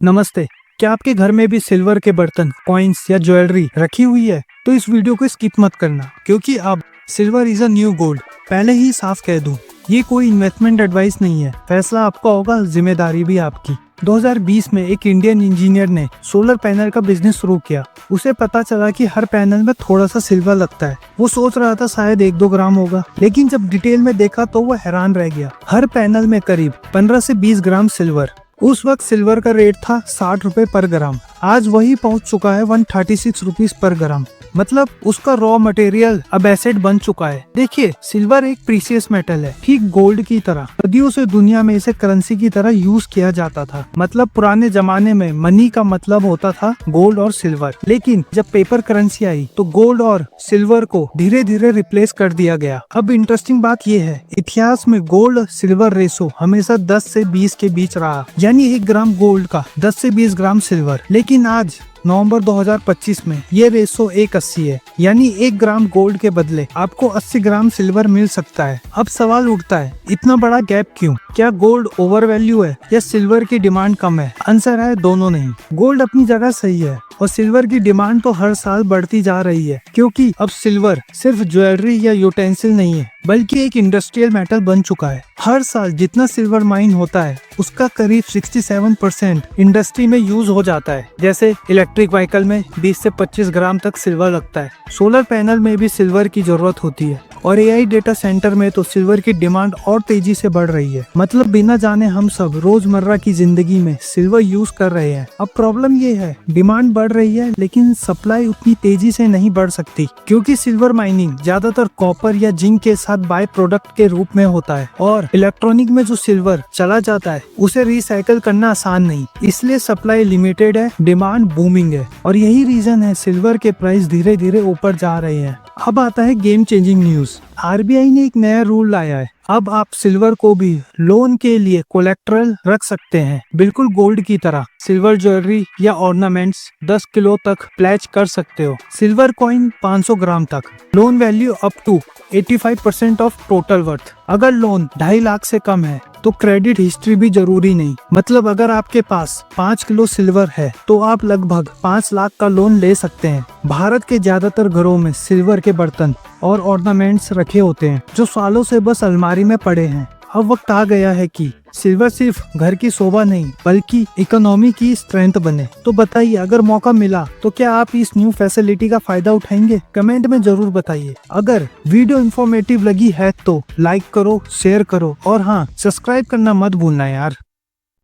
नमस्ते। क्या आपके घर में भी सिल्वर के बर्तन, कॉइन्स या ज्वेलरी रखी हुई है? तो इस वीडियो को स्किप मत करना, क्योंकि अब silver is a new gold. पहले ही साफ कह दूं, ये कोई इन्वेस्टमेंट एडवाइस नहीं है। फैसला आपका होगा, जिम्मेदारी भी आपकी। 2020 में एक इंडियन इंजीनियर ने सोलर पैनल का बिजनेस शुरू किया। उसे पता चला कि हर पैनल में थोड़ा सा सिल्वर लगता है। वो सोच रहा था शायद 1-2 ग्राम होगा, लेकिन जब डिटेल में देखा तो वो हैरान रह गया। हर पैनल में करीब 15 से 20 ग्राम सिल्वर। उस वक्त सिल्वर का रेट था 60 रुपए पर ग्राम। आज वही पहुंच चुका है 136 रुपीज पर ग्राम। मतलब उसका रॉ मटेरियल अब एसेट बन चुका है। देखिए, सिल्वर एक प्रीशियस मेटल है, ठीक गोल्ड की तरह। सदियों से दुनिया में इसे करेंसी की तरह यूज किया जाता था। मतलब पुराने जमाने में मनी का मतलब होता था गोल्ड और सिल्वर। लेकिन जब पेपर करेंसी आई तो गोल्ड और सिल्वर को धीरे धीरे रिप्लेस कर दिया गया। अब इंटरेस्टिंग बात यह है, इतिहास में गोल्ड सिल्वर रेशो हमेशा 10 से 20 के बीच रहा, यानी 1 ग्राम गोल्ड का 10 से 20 ग्राम सिल्वर। लेकिन आज नवंबर 2025 में ये रेशो 1:80 है, यानी 1 ग्राम गोल्ड के बदले आपको 80 ग्राम सिल्वर मिल सकता है। अब सवाल उठता है, इतना बड़ा गैप क्यों? क्या गोल्ड ओवर वैल्यू है या सिल्वर की डिमांड कम है? आंसर है दोनों नहीं। गोल्ड अपनी जगह सही है और सिल्वर की डिमांड तो हर साल बढ़ती जा रही है, क्योंकि अब सिल्वर सिर्फ ज्वेलरी या यूटेंसिल नहीं है, बल्कि एक इंडस्ट्रियल मेटल बन चुका है। हर साल जितना सिल्वर माइन होता है, उसका करीब 67% इंडस्ट्री में यूज हो जाता है। जैसे इलेक्ट्रिक व्हीकल में 20 से 25 ग्राम तक सिल्वर लगता है। सोलर पैनल में भी सिल्वर की जरूरत होती है और एआई डेटा सेंटर में तो सिल्वर की डिमांड और तेजी से बढ़ रही है। मतलब बिना जाने हम सब रोजमर्रा की जिंदगी में सिल्वर यूज कर रहे हैं। अब प्रॉब्लम ये है, डिमांड बढ़ रही है लेकिन सप्लाई उतनी तेजी से नहीं बढ़ सकती, क्योंकि सिल्वर माइनिंग ज्यादातर कॉपर या जिंक के साथ बाय प्रोडक्ट के रूप में होता है और इलेक्ट्रॉनिक में जो सिल्वर चला जाता है उसे रिसाइकल करना आसान नहीं। इसलिए सप्लाई लिमिटेड है, डिमांड बूमिंग है और यही रीजन है सिल्वर के प्राइस धीरे धीरे ऊपर जा रहे हैं। अब आता है गेम चेंजिंग न्यूज। आरबीआई ने एक नया रूल लाया है। अब आप सिल्वर को भी लोन के लिए कोलेक्ट्रल रख सकते हैं, बिल्कुल गोल्ड की तरह। सिल्वर ज्वेलरी या ऑर्नामेंट्स 10 किलो तक प्लेज कर सकते हो। सिल्वर कॉइन 500 ग्राम तक। Loan value up to 85% of total worth. अगर लोन 2.5 लाख से कम है तो क्रेडिट हिस्ट्री भी जरूरी नहीं। मतलब अगर आपके पास 5 किलो सिल्वर है तो आप लगभग 5 लाख का लोन ले सकते हैं। भारत के ज्यादातर घरों में सिल्वर के बर्तन और ऑर्नामेंट्स रखे होते हैं, जो सालों से बस अलमारी में पड़े हैं। अब वक्त आ गया है कि सिल्वर सिर्फ घर की शोभा नहीं, बल्कि इकोनॉमी की स्ट्रेंथ बने। तो बताइए, अगर मौका मिला तो क्या आप इस न्यू फैसिलिटी का फायदा उठाएंगे? कमेंट में जरूर बताइए। अगर वीडियो इंफॉर्मेटिव लगी है तो लाइक करो, शेयर करो और हाँ, सब्सक्राइब करना मत भूलना यार।